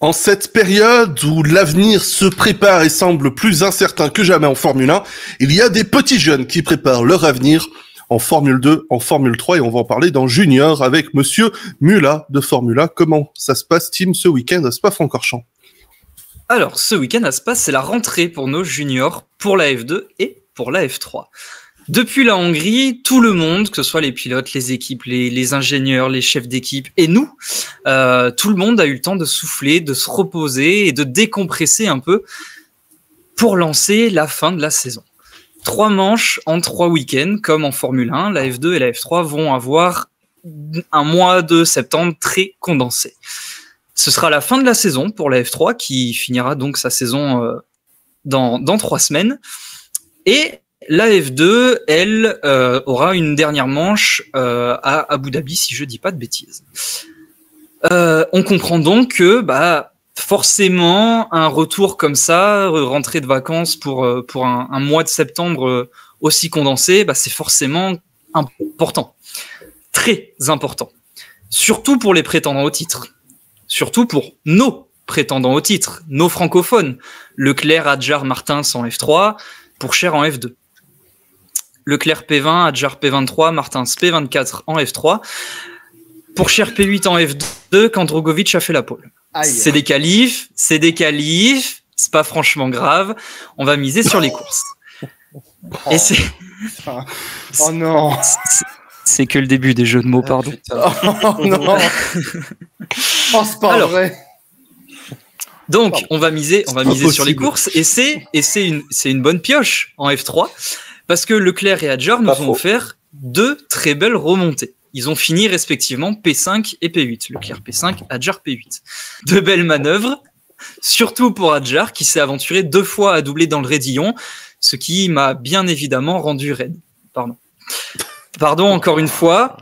En cette période où l'avenir se prépare et semble plus incertain que jamais en Formule 1, il y a des petits jeunes qui préparent leur avenir en Formule 2, en Formule 3, et on va en parler dans Junior avec Monsieur Mula de Formula. Comment ça se passe, Tim, ce week-end à Spa-Francorchamps? Alors, ce week-end à Spa, c'est la rentrée pour nos juniors, pour la F2 et pour la F3. Depuis la Hongrie, tout le monde, que ce soit les pilotes, les équipes, les ingénieurs, les chefs d'équipe et nous, tout le monde a eu le temps de souffler, de se reposer et de décompresser un peu pour lancer la fin de la saison. 3 manches en 3 week-ends, comme en Formule 1, la F2 et la F3 vont avoir un mois de septembre très condensé. Ce sera la fin de la saison pour la F3 qui finira donc sa saison dans 3 semaines. Et la F2, elle, aura une dernière manche à Abu Dhabi, si je dis pas de bêtises. On comprend donc que forcément, un retour comme ça, rentrée de vacances pour un mois de septembre aussi condensé, c'est forcément important. Très important. Surtout pour les prétendants au titre. Surtout pour nos prétendants au titre, nos francophones. Leclerc, Adjar, Martins en F3, Pourchaire en F2. Leclerc P20, Adjar P23, Martins P24 en F3. Pourchaire P8 en F2 quand Drogovic a fait la pole. Aïe. C'est des qualifs, c'est pas franchement grave. On va miser sur les courses. Et c'est... Oh non. C'est que le début des jeux de mots, pardon. Oh non. Oh, c'est pas vrai. Donc, on va miser sur les courses et c'est une bonne pioche en F3 parce que Leclerc et Adjar nous ont offert 2 très belles remontées. Ils ont fini respectivement P5 et P8. Leclerc P5, Adjar P8. 2 belles manœuvres, surtout pour Adjar qui s'est aventuré 2 fois à doubler dans le raidillon, ce qui m'a bien évidemment rendu raide. Pardon encore une fois,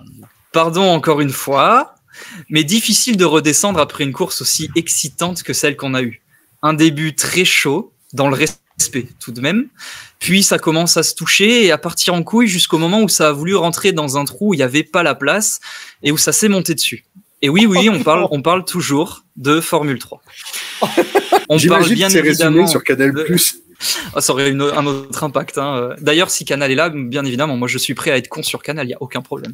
mais difficile de redescendre après une course aussi excitante que celle qu'on a eue. Un début très chaud, dans le respect tout de même, puis ça commence à se toucher et à partir en couille jusqu'au moment où ça a voulu rentrer dans un trou où il n'y avait pas la place et où ça s'est monté dessus. Et oui, on parle toujours de Formule 3. On parle bien évidemment sur Canal+. Ça aurait un autre impact. D'ailleurs, si Canal est là, bien évidemment, moi je suis prêt à être con sur Canal, il n'y a aucun problème.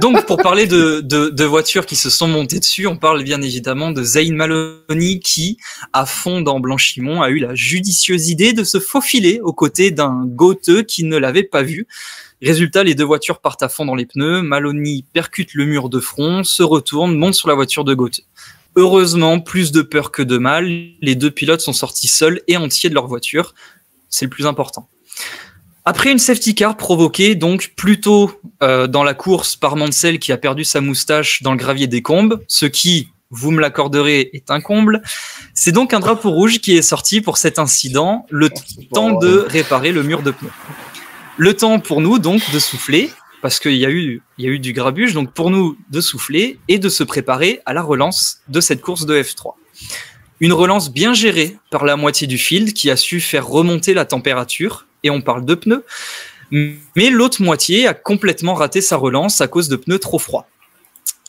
Donc, pour parler de voitures qui se sont montées dessus, on parle bien évidemment de Zayn Maloney qui, à fond dans Blanchimont, a eu la judicieuse idée de se faufiler aux côtés d'un Goethe qui ne l'avait pas vu. Résultat, les 2 voitures partent à fond dans les pneus, Maloney percute le mur de front, se retourne, monte sur la voiture de Goethe. Heureusement, plus de peur que de mal, les 2 pilotes sont sortis seuls et entiers de leur voiture. C'est le plus important. Après une safety car provoquée donc plutôt dans la course par Mansell qui a perdu sa moustache dans le gravier des Combes, ce qui, vous me l'accorderez, est un comble, c'est donc un drapeau rouge qui est sorti pour cet incident, le temps de réparer le mur de pneus. Le temps pour nous donc de souffler, parce qu'il y a eu du grabuge, donc pour nous de souffler et de se préparer à la relance de cette course de F3. Une relance bien gérée par la moitié du field qui a su faire remonter la température, et on parle de pneus, mais l'autre moitié a complètement raté sa relance à cause de pneus trop froids.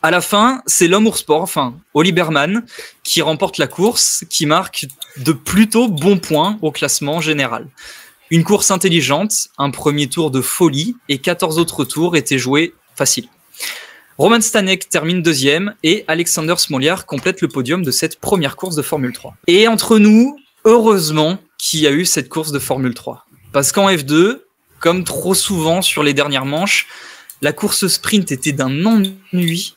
À la fin, c'est l'homme au sport, Oli Berman, qui remporte la course, qui marque de plutôt bons points au classement général. Une course intelligente, un premier tour de folie et 14 autres tours étaient joués faciles. Roman Stanek termine 2e et Alexander Smoliar complète le podium de cette première course de Formule 3. Et entre nous, heureusement qu'il y a eu cette course de Formule 3. Parce qu'en F2, comme trop souvent sur les dernières manches, la course sprint était d'un ennui.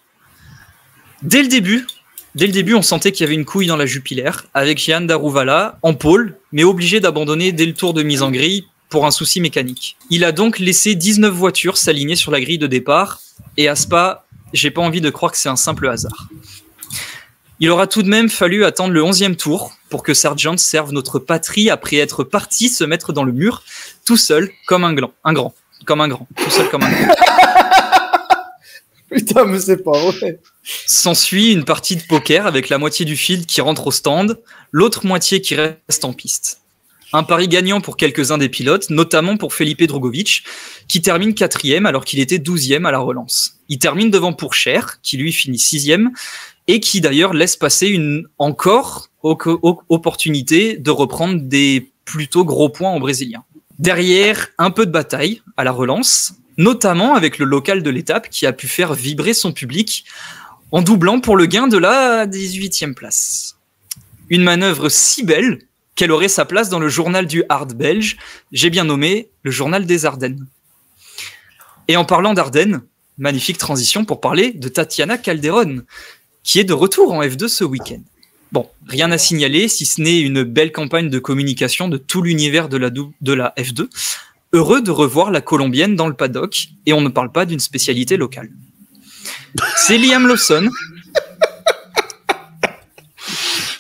Dès le début, on sentait qu'il y avait une couille dans la jupilaire, avec Jehan Daruvala en pôle, mais obligé d'abandonner dès le tour de mise en grille pour un souci mécanique. Il a donc laissé 19 voitures s'aligner sur la grille de départ, et à Spa, j'ai pas envie de croire que c'est un simple hasard. Il aura tout de même fallu attendre le 11e tour pour que Sargent serve notre patrie après être parti se mettre dans le mur, tout seul comme un grand, tout seul comme un grand. Putain, mais c'est pas vrai. S'ensuit une partie de poker avec la moitié du field qui rentre au stand, l'autre moitié qui reste en piste. Un pari gagnant pour quelques-uns des pilotes, notamment pour Felipe Drugovich, qui termine 4e alors qu'il était 12e à la relance. Il termine devant Pourchaire, qui lui finit 6e, et qui d'ailleurs laisse passer une encore opportunité de reprendre des plutôt gros points aux Brésiliens. Derrière, un peu de bataille à la relance, notamment avec le local de l'étape qui a pu faire vibrer son public en doublant pour le gain de la 18e place. Une manœuvre si belle qu'elle aurait sa place dans le journal du hard belge, j'ai bien nommé le journal des Ardennes. Et en parlant d'Ardennes, magnifique transition pour parler de Tatiana Calderón, qui est de retour en F2 ce week-end. Bon, rien à signaler, si ce n'est une belle campagne de communication de tout l'univers de la F2. Heureux de revoir la Colombienne dans le paddock, et on ne parle pas d'une spécialité locale. C'est Liam Lawson.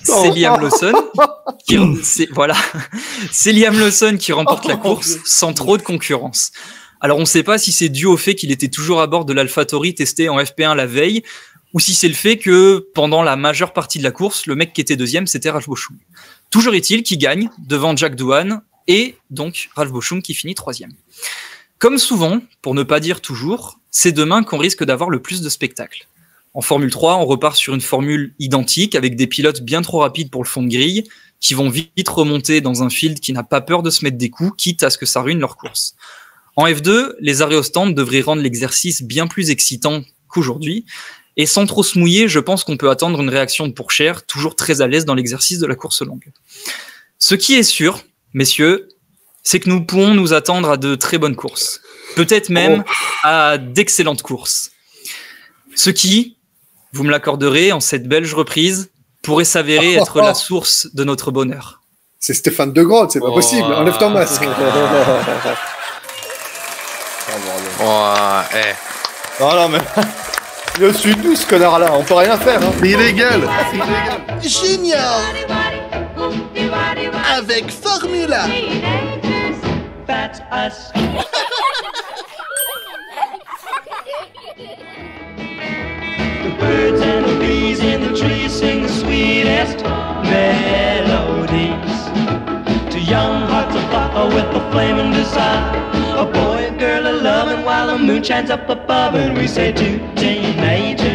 C'est Liam Lawson qui remporte la course sans trop de concurrence. Alors on ne sait pas si c'est dû au fait qu'il était toujours à bord de l'AlphaTauri testé en FP1 la veille, ou si c'est le fait que pendant la majeure partie de la course, le mec qui était deuxième, c'était Ralph Boschung. Toujours est-il qu'il gagne devant Jack Doohan et donc Ralph Boschung qui finit troisième. Comme souvent, pour ne pas dire toujours, c'est demain qu'on risque d'avoir le plus de spectacles. En Formule 3, on repart sur une formule identique avec des pilotes bien trop rapides pour le fond de grille, qui vont vite remonter dans un field qui n'a pas peur de se mettre des coups, quitte à ce que ça ruine leur course. En F2, les arrêts au stand devraient rendre l'exercice bien plus excitant qu'aujourd'hui, et sans trop se mouiller, je pense qu'on peut attendre une réaction de Pourchaire, toujours très à l'aise dans l'exercice de la course longue. Ce qui est sûr, messieurs, c'est que nous pourrons nous attendre à de très bonnes courses. Peut-être même à d'excellentes courses. Ce qui, vous me l'accorderez, en cette belge reprise, pourrait s'avérer être la source de notre bonheur. C'est Stéphane De Groot, c'est pas possible. Enlève ton masque. Non, mais... Je suis doux, ce connard-là. On peut rien faire. Hein. C'est illégal. Junior avec Formula. That's us. The birds and the bees in the trees sing the sweetest melodies. To young hearts afire with a flaming desire, a boy and girl a loving while the moon shines up above, and we say to teenagers.